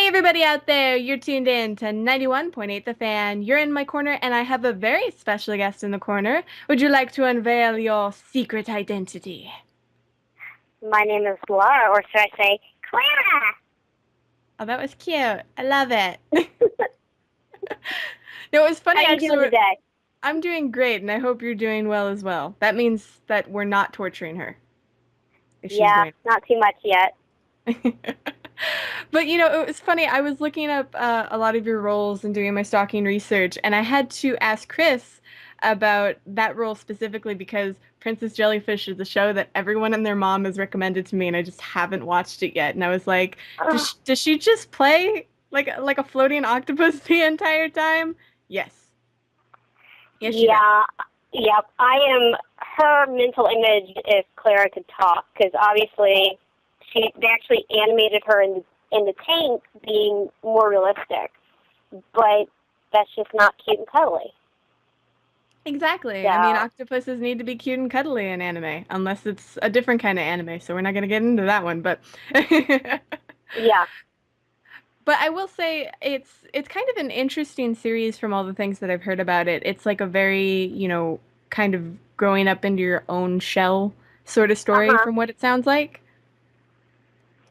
Hey everybody out there, you're tuned in to 91.8 The Fan. You're in my corner and I have a very special guest in the corner. Would you like to unveil your secret identity? My name is Lara, or should I say, Clara? Oh, that was cute. I love it. No, it was How funny you doing actually. today? I'm doing great and I hope you're doing well as well. That means that we're not torturing her if she's Yeah, doing not too much yet. But it was funny. I was looking up a lot of your roles and doing my stalking research, and I had to ask Chris about that role specifically because Princess Jellyfish is a show that everyone and their mom has recommended to me, and I just haven't watched it yet. And I was like, Ugh, does she just play like a floating octopus the entire time? Yes, yes, she does. yeah, yep. I am her mental image if Clara could talk, because obviously they actually animated her in the tank being more realistic, but that's just not cute and cuddly. Exactly. I mean, So octopuses need to be cute and cuddly in anime, unless it's a different kind of anime. So we're not gonna get into that one, but. yeah, But I will say it's kind of an interesting series from all the things that I've heard about it. It's like a very, kind of growing up into your own shell sort of story uh-huh. from what it sounds like.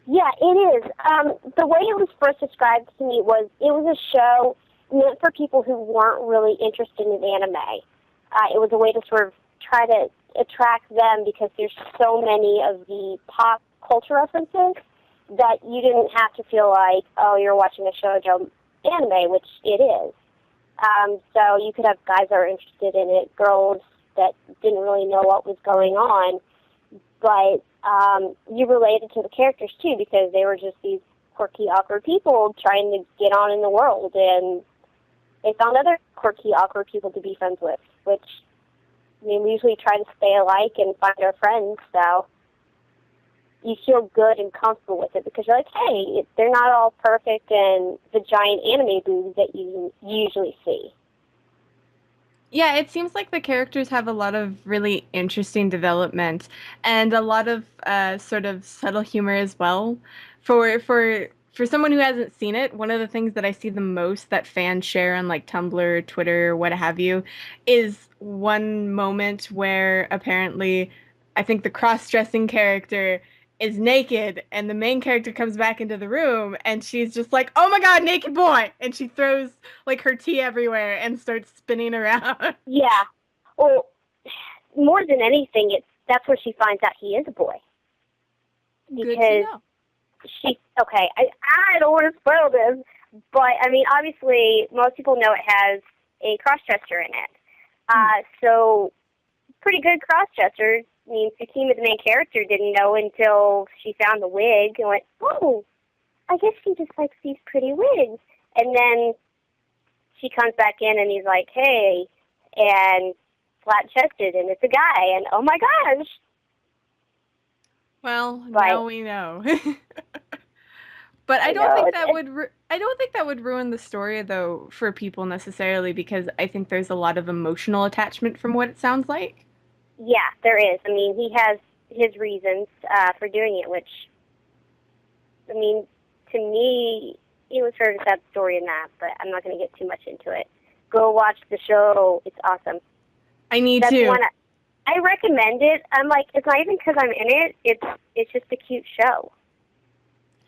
Yeah, it is. The way it was first described to me was it was a show meant for people who weren't really interested in anime. It was a way to sort of try to attract them because there's so many of the pop culture references that you didn't have to feel like, oh, you're watching a shoujo anime, which it is. So you could have guys that are interested in it, girls that didn't really know what was going on, but you related to the characters too because they were just these quirky, awkward people trying to get on in the world, and they found other quirky, awkward people to be friends with, which, I mean, we usually try to stay alike and find our friends, so you feel good and comfortable with it because you're like, hey, they're not all perfect and the giant anime boobs that you usually see. Yeah, it seems like the characters have a lot of really interesting development and a lot of sort of subtle humor as well. For someone who hasn't seen it, one of the things that I see the most that fans share on like Tumblr, Twitter, what have you, is one moment where apparently I think the cross-dressing character is naked and the main character comes back into the room and she's just like, "Oh my God, naked boy!" and she throws like her tea everywhere and starts spinning around. Yeah. Well, more than anything, that's where she finds out he is a boy Good to because know. okay, I don't want to spoil this, but I mean, obviously, most people know it has a crossdresser in it. Hmm. So pretty good crossdresser. I mean, Sakima, the main character, didn't know until she found the wig and went, oh, I guess she just likes these pretty wigs. And then she comes back in and he's like, hey, and flat-chested, and it's a guy, and oh my gosh. Well, But, now we know. But I know, I don't think that would ruin the story though for people necessarily because I think there's a lot of emotional attachment from what it sounds like. yeah, there is. I mean, he has his reasons for doing it, which, I mean, to me, it was sort of a sad story in that, but I'm not going to get too much into it. Go watch the show. It's awesome. I need That's to. one I recommend it. I'm like, it's not even because I'm in it. It's just a cute show.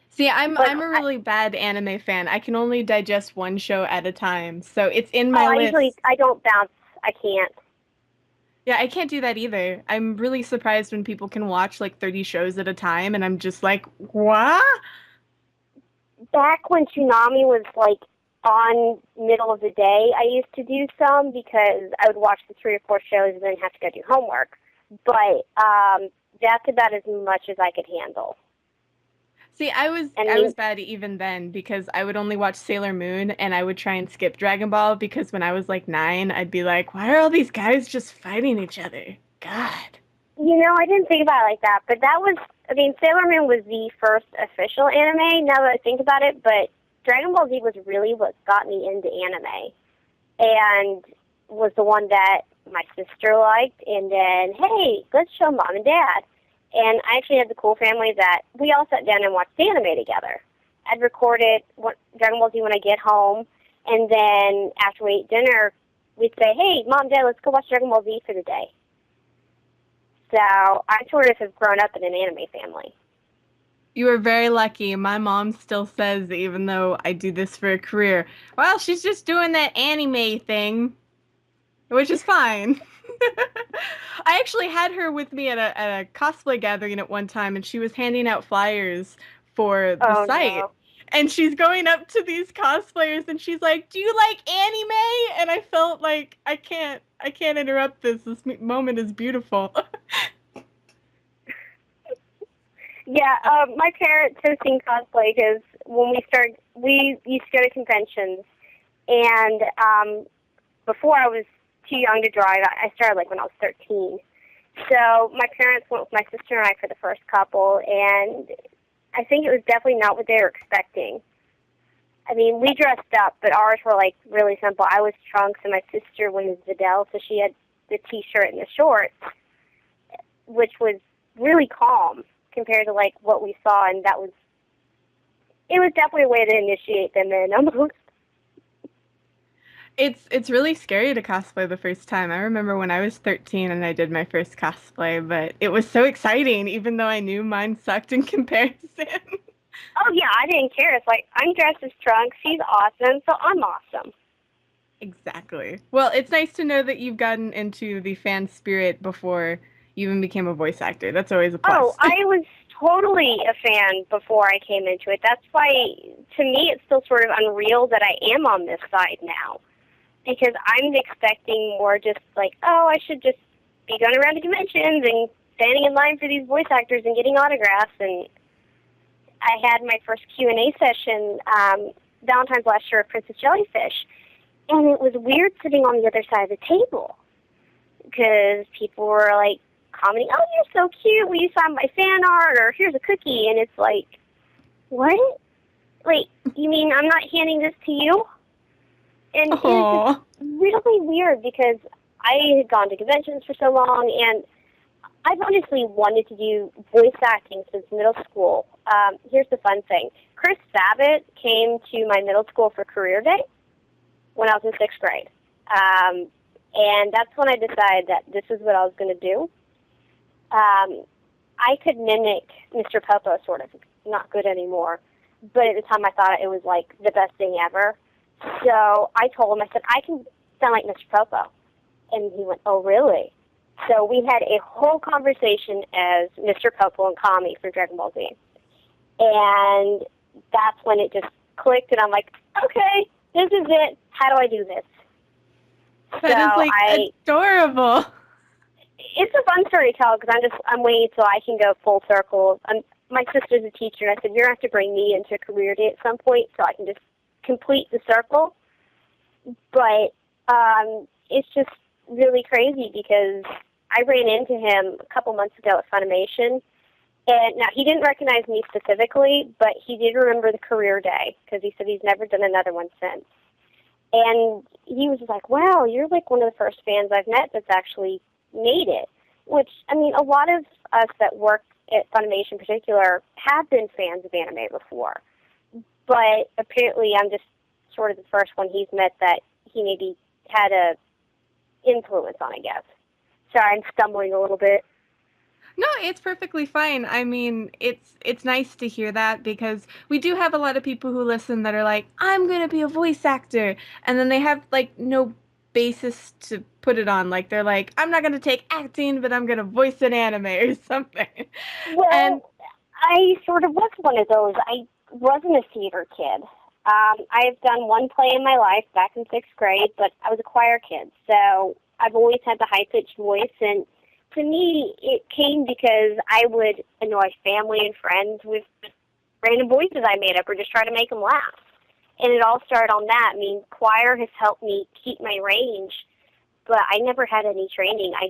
See, But I'm a really bad anime fan. I can only digest one show at a time. So it's in oh, my list. I don't bounce. I can't. Yeah, I can't do that either. I'm really surprised when people can watch like 30 shows at a time and I'm just like, "What?" Back when Tsunami was like on middle of the day, I used to do some because I would watch the 3 or 4 shows and then have to go do homework. But that's about as much as I could handle. See, And I I was mean, bad even then because I would only watch Sailor Moon and I would try and skip Dragon Ball because when I was like 9, I'd be like, "Why are all these guys just fighting each other?" God. I didn't think about it like that. But that was, I mean, Sailor Moon was the first official anime. Now that I think about it, but Dragon Ball Z was really what got me into anime, and was the one that my sister liked. And then, hey, let's show mom and dad. And I actually had the cool family that we all sat down and watched anime together. I'd record it, Dragon Ball Z, when I get home, and then after we ate dinner, we'd say, hey, Mom, Dad, let's go watch Dragon Ball Z for the day. So I sort of have grown up in an anime family. You were very lucky. My mom still says, even though I do this for a career, well, she's just doing that anime thing, which is fine. I actually had her with me at a cosplay gathering at one time, and she was handing out flyers for the Oh, site. no. And she's going up to these cosplayers, and she's like, "Do you like anime?" And I felt like I can't interrupt this. This moment is beautiful. Yeah, my parents have seen cosplay because when we used to go to conventions, and before I was too young to drive, I started like when I was 13. So my parents went with my sister and I for the first couple, and I think it was definitely not what they were expecting. I mean, we dressed up, but ours were like really simple. I was Trunks, and my sister was Videl, so she had the T-shirt and the shorts, which was really calm compared to like what we saw, and it was definitely a way to initiate them in almost. It's really scary to cosplay the first time. I remember when I was 13 and I did my first cosplay, but it was so exciting, even though I knew mine sucked in comparison. Oh yeah, I didn't care. It's like I'm dressed as Trunks. He's awesome, so I'm awesome. Exactly. Well, it's nice to know that you've gotten into the fan spirit before you even became a voice actor. That's always a Oh, plus. I was totally a fan before I came into it. That's why, to me, it's still sort of unreal that I am on this side now. Because I'm expecting more just like, oh, I should just be going around to conventions and standing in line for these voice actors and getting autographs. And I had my first Q&A session Valentine's last year at Princess Jellyfish. And it was weird sitting on the other side of the table because people were like commenting, oh, you're so cute, will you sign my fan art, or here's a cookie, and it's like, what? Wait, you mean I'm not handing this to you? And it was Oh, just really weird because I had gone to conventions for so long, and I've honestly wanted to do voice acting since middle school. Here's the fun thing. Chris Sabat came to my middle school for career day when I was in 6th grade. And that's when I decided that this is what I was going to do. I could mimic Mr. Popo, sort of, not good anymore, but at the time I thought it was like the best thing ever. So I told him, I said, I can sound like Mr. Popo. And he went, oh, really? So we had a whole conversation as Mr. Popo and Kami for Dragon Ball Z. And that's when it just clicked, and I'm like, okay, this is it. How do I do this? So that is like adorable. it's a fun story to tell because I'm waiting till I can go full circle. My sister's a teacher, and I said, you're going to have to bring me into a career day at some point so I can just complete the circle. But it's just really crazy because I ran into him a couple months ago at Funimation. And now, he didn't recognize me specifically, but he did remember the career day because he said he's never done another one since. And he was just like, wow, you're like one of the first fans I've met that's actually made it. Which, I mean, a lot of us that work at Funimation in particular have been fans of anime before. But apparently I'm just sort of the first one he's met that he maybe had a influence on, I guess. Sorry, I'm stumbling a little bit. No, it's perfectly fine. I mean, it's nice to hear that because we do have a lot of people who listen that are like, I'm gonna be a voice actor, and then they have like no basis to put it on. Like they're like, I'm not gonna take acting, but I'm gonna voice an anime or something. And Well, I sort of was one of those. I wasn't a theater kid. I've done one play in my life back in 6th grade, but I was a choir kid, so I've always had the high-pitched voice, and to me, it came because I would annoy family and friends with random voices I made up or just try to make them laugh. And it all started on that. I mean, choir has helped me keep my range, but I never had any training. I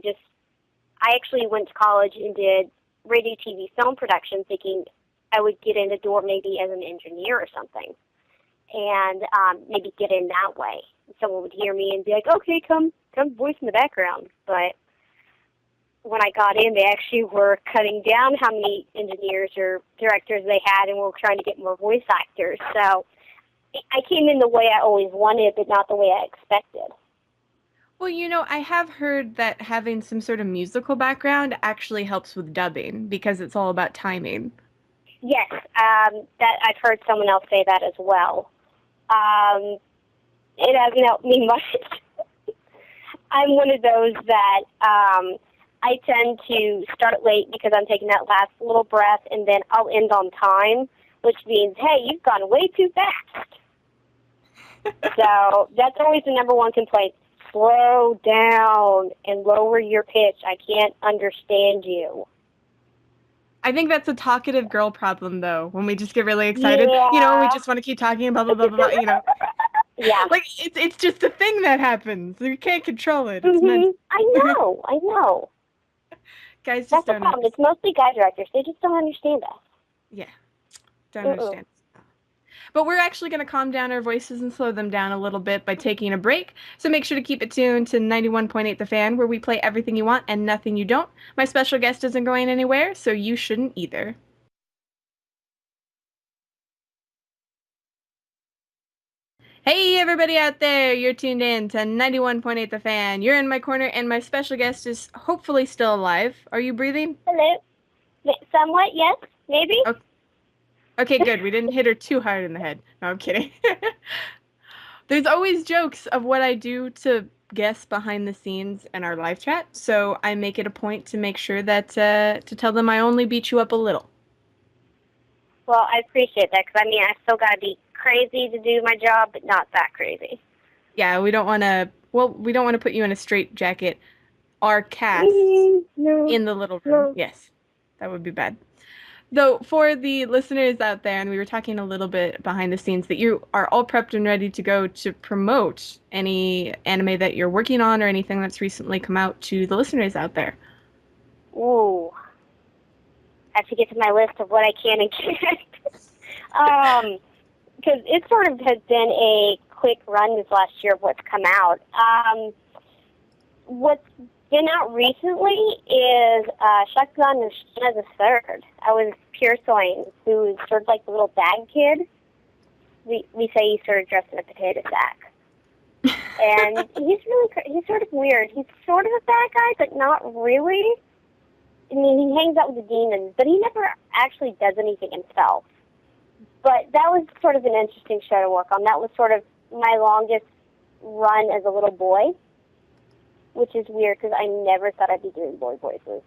actually went to college and did radio, TV, film production thinking I would get in the door maybe as an engineer or something and maybe get in that way. Someone would hear me and be like, okay, come voice in the background. But when I got in, they actually were cutting down how many engineers or directors they had, and were trying to get more voice actors. So I came in the way I always wanted, but not the way I expected. Well, I have heard that having some sort of musical background actually helps with dubbing because it's all about timing. Yes, that I've heard someone else say that as well. It hasn't helped me much. I'm one of those that I tend to start late because I'm taking that last little breath, and then I'll end on time, which means, hey, you've gone way too fast. So that's always the number one complaint. Slow down and lower your pitch. I can't understand you. I think that's a talkative girl problem, though, when we just get really excited. We Yeah. just want to keep talking, blah, blah, blah, blah, blah. Yeah. Like, it's just a thing that happens. You can't control it. It's meant. Mhm. I know. I know. Guys just That's the don't problem. understand. It's mostly guy directors. They just don't understand us. Yeah, don't Mm-mm. understand. But we're actually going to calm down our voices and slow them down a little bit by taking a break. So make sure to keep it tuned to 91.8 The Fan, where we play everything you want and nothing you don't. My special guest isn't going anywhere, so you shouldn't either. Hey, everybody out there, you're tuned in to 91.8 The Fan. You're in my corner, and my special guest is hopefully still alive. Are you breathing? Hello. Somewhat, yes. Maybe. Okay, okay, good. We didn't hit her too hard in the head. No, I'm kidding. There's always jokes of what I do to guests behind the scenes in our live chat, so I make it a point to make sure that to tell them I only beat you up a little. Well, I appreciate that because, I mean, I still got to be crazy to do my job, but not that crazy. Yeah, we don't want to. Well, we don't want to put you in a straitjacket. Our cast No. in the little room. No. Yes, that would be bad. Though, for the listeners out there, and we were talking a little bit behind the scenes, that you are all prepped and ready to go to promote any anime that you're working on or anything that's recently come out to the listeners out there. Ooh. I have to get to my list of what I can and can't. Because it sort of has been a quick run this last year of what's come out. What's been out recently is Shotgun no Shina the Third. I was Pure Soin, who's sort of like the little bag kid. We say he's sort of dressed in a potato sack. And he's sort of weird. He's sort of a bad guy, but not really. I mean, he hangs out with the demons, but he never actually does anything himself. But that was sort of an interesting show to work on. That was sort of my longest run as a little boy, which is weird because I never thought I'd be doing boy voices.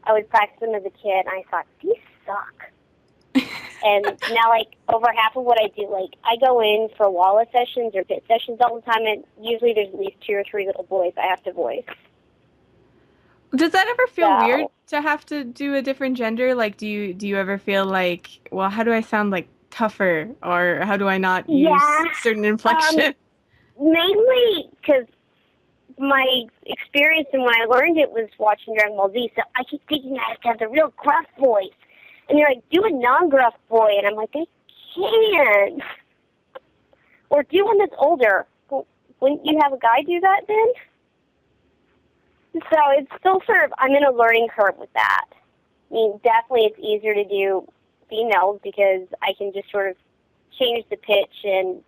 I would practice them as a kid, and I thought, these suck. And now, like, over half of what I do, like, I go in for Walla sessions or bit sessions all the time, and usually there's at least 2 or 3 little boys I have to voice. Does that ever feel So, weird to have to do a different gender? Like, do you ever feel like, well, how do I sound like tougher, or how do I not use yeah, certain inflection? mainly because my experience and when I learned it was watching Dragon Ball Z, so I keep thinking I have to have the real gruff voice. And they're like, do a non-gruff boy, and I'm like, I can't. Or do one that's older. Well, wouldn't you have a guy do that then? So it's still sort of, I'm in a learning curve with that. I mean, definitely it's easier to do females because I can just sort of change the pitch and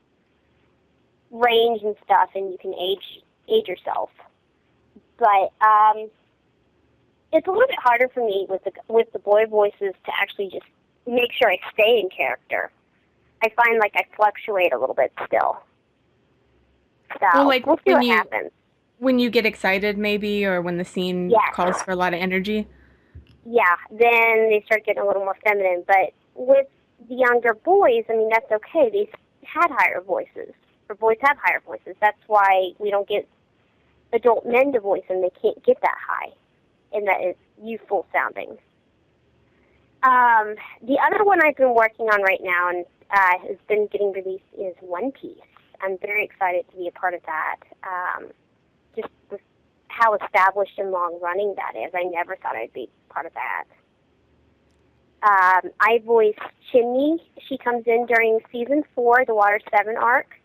range and stuff, and you can age yourself. But it's a little bit harder for me with the boy voices to actually just make sure I stay in character. I find like I fluctuate a little bit still. So Well, like we'll see what happens. when you get excited, maybe, or when the scene Yes. calls for a lot of energy. Yeah, then they start getting a little more feminine. But with the younger boys, I mean, that's okay. They had higher voices. Or boys have higher voices. That's why we don't get adult men to voice them. They can't get that high. And that is youthful sounding. The other one I've been working on right now and has been getting released is One Piece. I'm very excited to be a part of that. Just with how established and long-running that is. I never thought I'd be part of that. I voice Chimney. She comes in during Season 4, the Water 7 arc.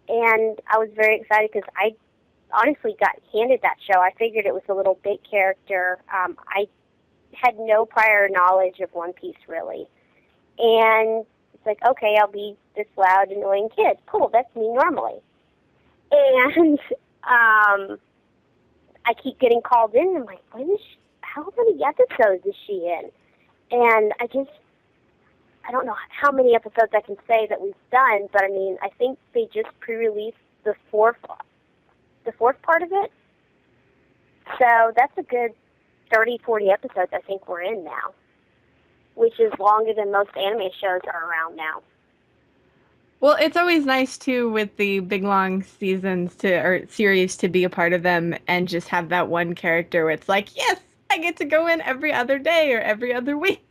And I was very excited because honestly got handed that show. I figured it was a little big character. I had no prior knowledge of One Piece, really. And it's like, okay, I'll be this loud, annoying kid. Cool, that's me normally. And I keep getting called in. And I'm like, when is she, how many episodes is she in? And I don't know how many episodes I can say that we've done, but I mean, I think they just pre-released the fourth part of it. So that's a good 30, 40 episodes I think we're in now, which is longer than most anime shows are around now. Well, it's always nice too with the big long seasons to or series to be a part of them and just have that one character where it's like, yes, I get to go in every other day or every other week.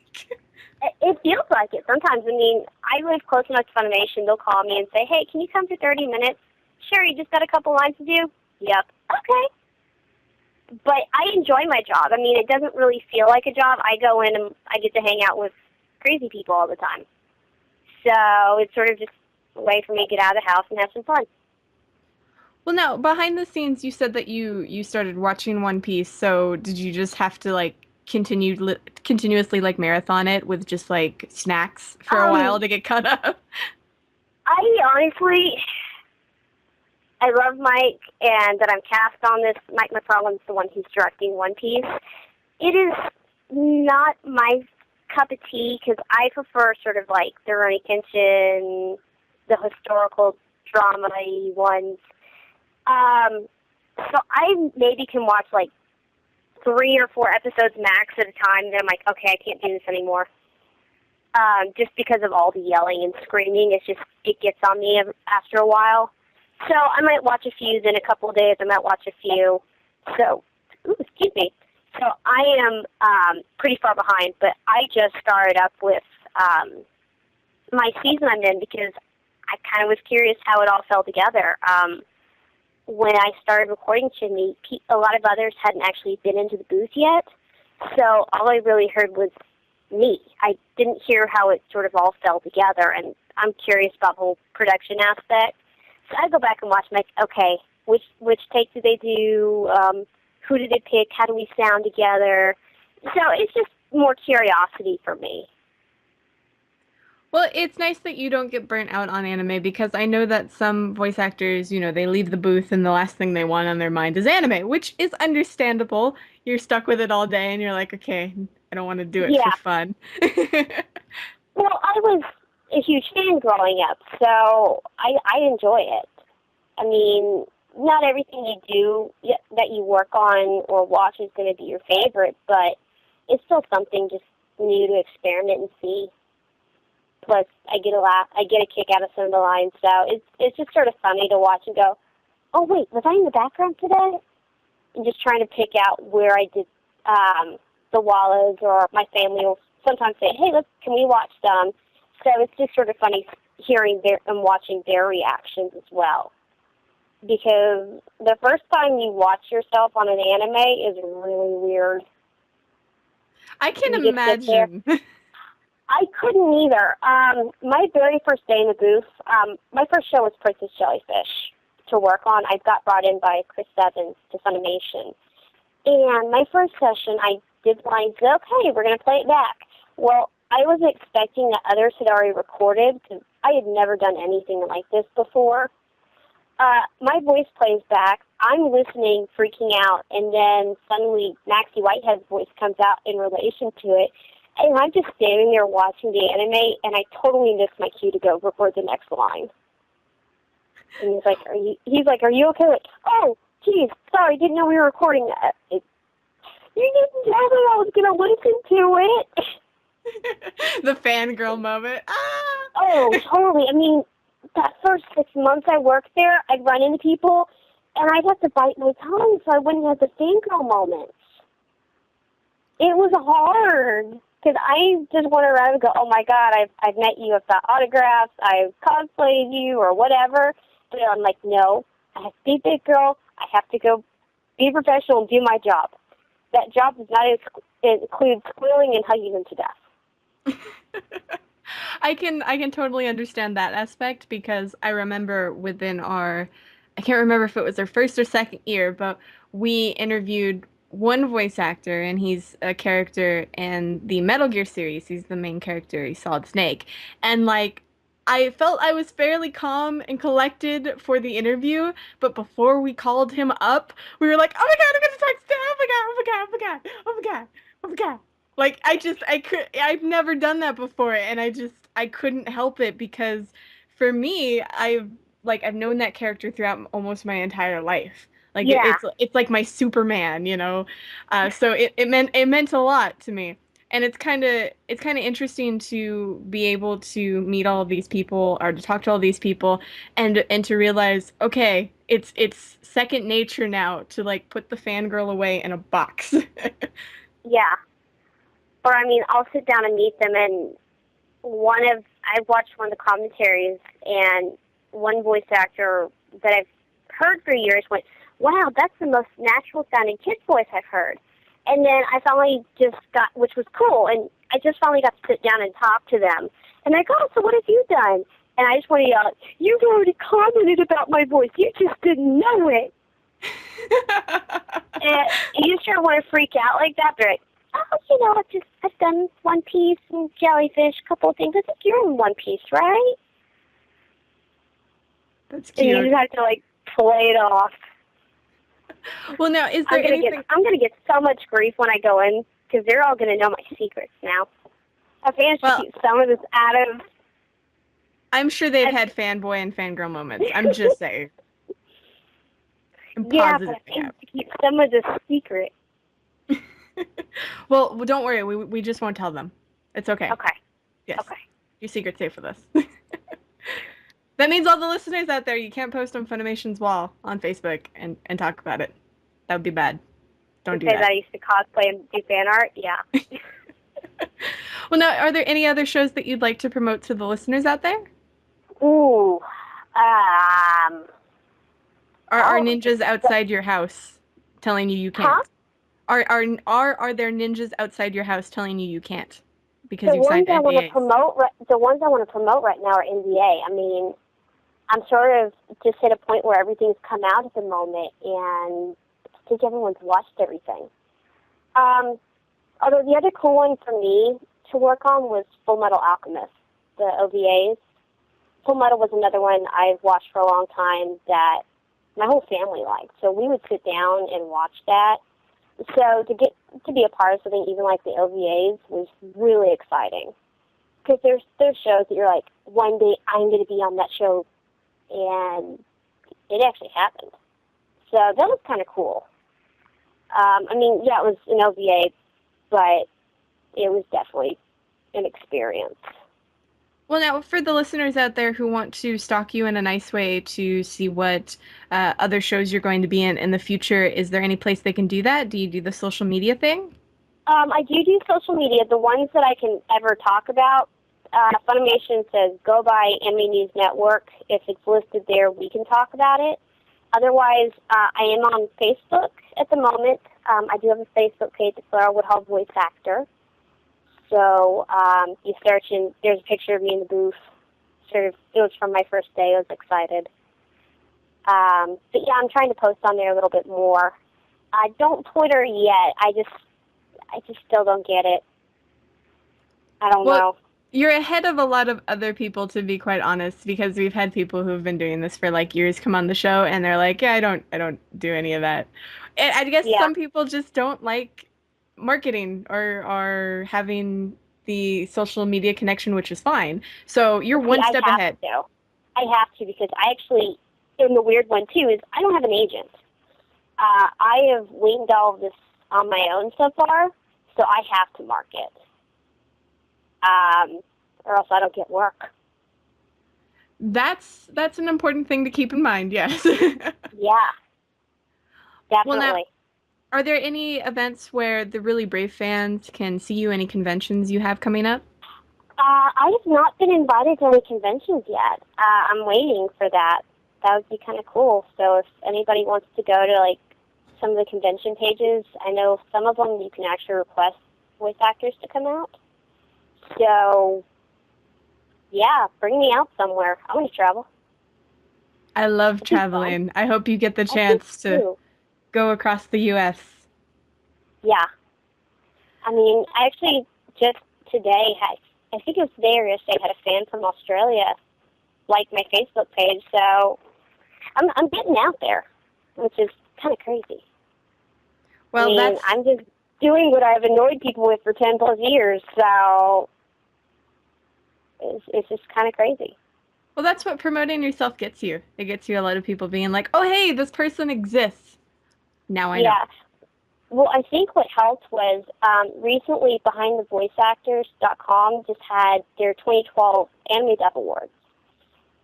It feels like it sometimes. I mean, I live close enough to Funimation. They'll call me and say, hey, can you come for 30 minutes? Sure, you just got a couple lines to do? Yep. Okay. But I enjoy my job. I mean, it doesn't really feel like a job. I go in and I get to hang out with crazy people all the time. So it's sort of just a way for me to get out of the house and have some fun. Well, now behind the scenes, you said that you started watching One Piece. So did you just have to like continuously like marathon it with just like snacks for a while Um, to get caught up? I honestly, I love Mike, and that I'm cast on this. Mike McFarlane's the one who's directing One Piece. It is not my cup of tea because I prefer sort of like the Rurouni Kenshin, the historical drama ones. So I maybe can watch like 3 or 4 episodes max at a time. Then I'm like, okay, I can't do this anymore. Just because of all the yelling and screaming, it gets on me after a while. So I might watch a few, then a couple of days I might watch a few. So, excuse me. So I am pretty far behind, but I just started up with my season I'm in because I kind of was curious how it all fell together. When I started recording Chimney, a lot of others hadn't actually been into the booth yet, so all I really heard was me. I didn't hear how it sort of all fell together, and I'm curious about the whole production aspect. So I go back and watch, like, okay, which take did they do? Who did they pick? How do we sound together? So it's just more curiosity for me. Well, it's nice that you don't get burnt out on anime because I know that some voice actors, they leave the booth and the last thing they want on their mind is anime, which is understandable. You're stuck with it all day and you're like, okay, I don't want to do it for Yeah. fun. Well, I was a huge fan growing up, so I enjoy it. I mean, not everything you do that you work on or watch is going to be your favorite, but it's still something just new to experiment and see. Plus, I get a laugh, I get a kick out of some of the lines, so it's just sort of funny to watch and go, oh wait, was I in the background today? And just trying to pick out where I did the wallows, or my family will sometimes say, hey, can we watch some? So it's just sort of funny hearing and watching their reactions as well. Because the first time you watch yourself on an anime is really weird. I can You just sit there. imagine. I couldn't either. My very first day in the booth, my first show was Princess Jellyfish to work on. I got brought in by Chris Evans to Funimation. And my first session, I did lines, okay, we're going to play it back. Well, I was expecting that others had already recorded because I had never done anything like this before. My voice plays back. I'm listening, freaking out, and then suddenly Maxie Whitehead's voice comes out in relation to it. And I'm just standing there watching the anime, and I totally missed my cue to go record the next line. And he's like, are you okay? Like, oh, geez, sorry, didn't know we were recording that. You didn't tell me I was going to listen to it. The fangirl moment. Ah! Oh, totally. I mean, that first 6 months I worked there, I'd run into people, and I'd have to bite my tongue so I wouldn't have the fangirl moments. It was hard. Because I just went around and go, oh my God, I've met you, I've got autographs, I've cosplayed you, or whatever. But I'm like, no, I have to be a big girl. I have to go be professional and do my job. That job does not include squealing and hugging them to death. I can totally understand that aspect because I remember within our I can't remember if it was our first or second year, but we interviewed one voice actor, and he's a character in the Metal Gear series. He's the main character, he's Solid Snake. And like, I felt I was fairly calm and collected for the interview, but before we called him up, we were like, "Oh my God, I'm gonna text him! Oh my God, oh my God, oh my God, oh my God, oh my God!" Like, I've never done that before, and I couldn't help it because for me, I've known that character throughout almost my entire life. Like Yeah, it's like my Superman, you know. So it meant a lot to me, and it's kind of interesting to be able to meet all of these people or to talk to all these people, and to realize, okay, it's second nature now to like put the fangirl away in a box. yeah. Or I mean, I'll sit down and meet them, and I've watched one of the commentaries, and one voice actor that I've heard for years went, "Wow, that's the most natural sounding kid voice I've heard." And then I finally just got, which was cool, and I just finally got to sit down and talk to them. And I go, "Oh, so what have you done?" And I just want to yell, "You've already commented about my voice. You just didn't know it." And you just sort of want to freak out like that, but like, "Oh, I've done One Piece and Jellyfish, a couple of things. I think you're in One Piece, right?" That's And you cute. just have to like play it off. Well, now, is there anything? I'm gonna get so much grief when I go in because they're all gonna know my secrets now. I've managed to Well, keep some of this out of. I'm sure they've I've, had fanboy and fangirl moments. I'm just saying. I'm yeah, but positive I've they have. managed to keep some of this secret. Well, don't worry. We just won't tell them. It's okay. Okay, Yes. okay. Your secret's safe with us. That means all the listeners out there, you can't post on Funimation's wall on Facebook and talk about it. That would be bad. To Don't do say that that. I used to cosplay and do fan art, yeah. Well, now, are there any other shows that you'd like to promote to the listeners out there? Ooh, um, Are oh, ninjas outside your house telling you huh? can't? Are there ninjas outside your house telling you can't because The you've ones signed I want to NDAs? promote, the ones I want to promote right now are NBA. I mean, I'm sort of just at a point where everything's come out at the moment, and I think everyone's watched everything. Um, Although the other cool one for me to work on was Full Metal Alchemist, the OVAs. Full Metal was another one I've watched for a long time that my whole family liked. So we would sit down and watch that. So to get to be a part of something even like the OVAs was really exciting. Because there's shows that you're like, one day I'm going to be on that show, and it actually happened. So that was kind of cool. I mean, yeah, it was an OVA, but it was definitely an experience. Well, now, for the listeners out there who want to stalk you in a nice way to see what other shows you're going to be in the future, is there any place they can do that? Do you do the social media thing? I do social media. The ones that I can ever talk about, Funimation says go by Anime News Network. If it's listed there, we can talk about it. Otherwise, I am on Facebook at the moment. I do have a Facebook page. It's Lara Woodhull Voice Actor. So you search and there's a picture of me in the booth. Sort of, it was from my first day. I was excited. But yeah, I'm trying to post on there a little bit more. I don't Twitter yet. I just still don't get it. I don't Well, know. you're ahead of a lot of other people, to be quite honest, because we've had people who've been doing this for like years come on the show, and they're like, "Yeah, I don't do any of that." And I guess Yeah, some people just don't like marketing or having the social media connection, which is fine. So you're see, one I step have ahead. to. I have to because I actually, and the weird one too is I don't have an agent. I have winged all of this on my own so far, so I have to market, or else I don't get work. That's an important thing to keep in mind, yes. Yeah, Well, now, definitely. are there any events where the really brave fans can see you, any conventions you have coming up? I have not been invited to any conventions yet. I'm waiting for that. That would be kind of cool. So if anybody wants to go to like some of the convention pages, I know some of them you can actually request voice actors to come out. So yeah, bring me out somewhere. I want to travel. I love It'd be fun. traveling. I hope you get the I think chance to too. go across the US. Yeah. I mean, I actually just today had, I think it was today or yesterday, had a fan from Australia like my Facebook page. So I'm getting out there, which is kind of crazy. I Well, mean, that's I'm just doing what I've annoyed people with for 10 plus years. So it's just kind of crazy. well, that's what promoting yourself gets you. It gets you a lot of people being like, "Oh, hey, this person exists. Now I know." Yeah. Well, I think what helped was recently BehindTheVoiceActors.com just had their 2012 Anime Dev Awards.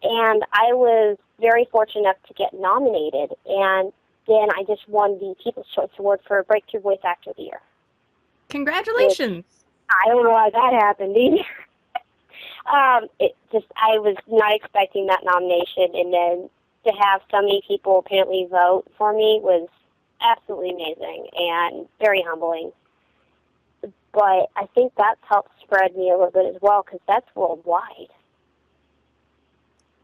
And I was very fortunate enough to get nominated. And then I just won the People's Choice Award for Breakthrough Voice Actor of the Year, which Congratulations. I don't know why that happened either. It just, I was not expecting that nomination. And then to have so many people apparently vote for me was absolutely amazing and very humbling. But I think that's helped spread me a little bit as well because that's worldwide.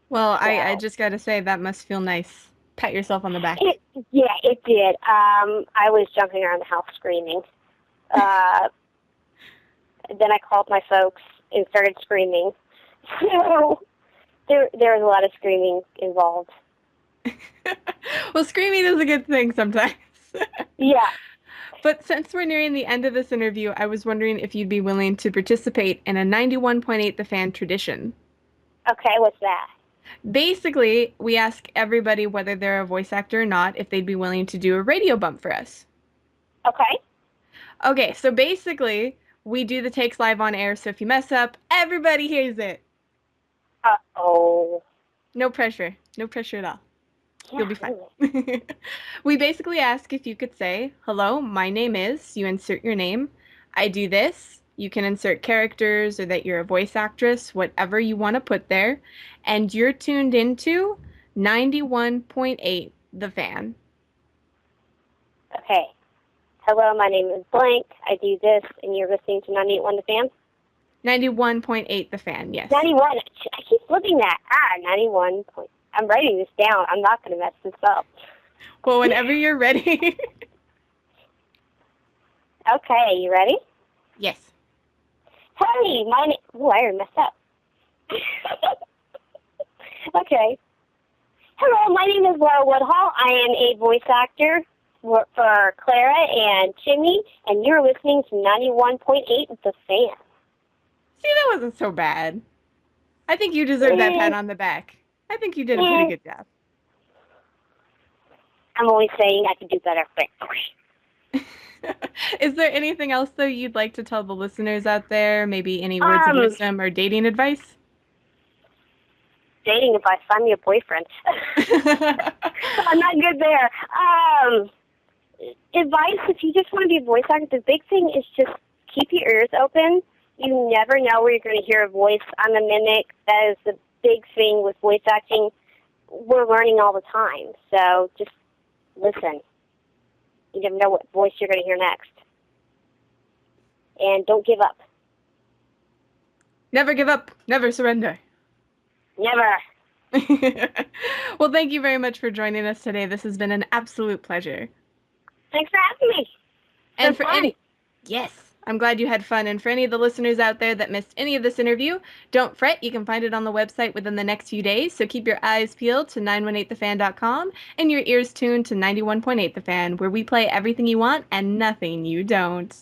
Well, I So just got to say that must feel nice. Pat yourself on the back. it, yeah, it did. I was jumping around the house screaming. Uh, then I called my folks and started screaming. So there was a lot of screaming involved. Well, screaming is a good thing sometimes. Yeah. But since we're nearing the end of this interview, I was wondering if you'd be willing to participate in a 91.8 The Fan tradition. Okay. What's that? Basically, we ask everybody whether they're a voice actor or not if they'd be willing to do a radio bump for us. Okay. Okay, so basically, we do the takes live on air, so if you mess up, everybody hears it. Oh. No pressure. No pressure at all. You'll Yeah. be fine. Really. We basically ask if you could say, "Hello, my name is," you insert your name. "I do this." You can insert characters or that you're a voice actress, whatever you want to put there. And you're tuned into 91.8 The Fan. Okay. Hello, my name is blank. I do this, and you're listening to 98.1 The Fan. 91.8 The Fan, yes. 91. I keep flipping that. 91 point. I'm writing this down. I'm not going to mess this up. Well, whenever you're ready. Okay, you ready? Yes. Hey, my name. Oh, I already messed up. Okay. Hello, my name is Lara Woodhull. I am a voice actor for Clara and Jimmy, and you're listening to 91.8 The Fan. See, that wasn't so bad. I think you deserve that pat Eh, on the back. I think you did a pretty eh. good job. I'm always saying I could do better, but Is there anything else, though, you'd like to tell the listeners out there? Maybe any words of um, wisdom or dating advice? dating advice. Find me a boyfriend. I'm not good there. Advice, if you just want to be a voice actor, the big thing is just keep your ears open. You never know where you're going to hear a voice on a mimic. That is the big thing with voice acting. We're learning all the time, so just listen. You never know what voice you're going to hear next. And don't give up. Never give up, never surrender. Never. Well, thank you very much for joining us today. This has been an absolute pleasure. Thanks for having me. It's And been for fun. any, yes, I'm glad you had fun. And for any of the listeners out there that missed any of this interview, don't fret. You can find it on the website within the next few days. So keep your eyes peeled to 918thefan.com and your ears tuned to 91.8 The Fan, where we play everything you want and nothing you don't.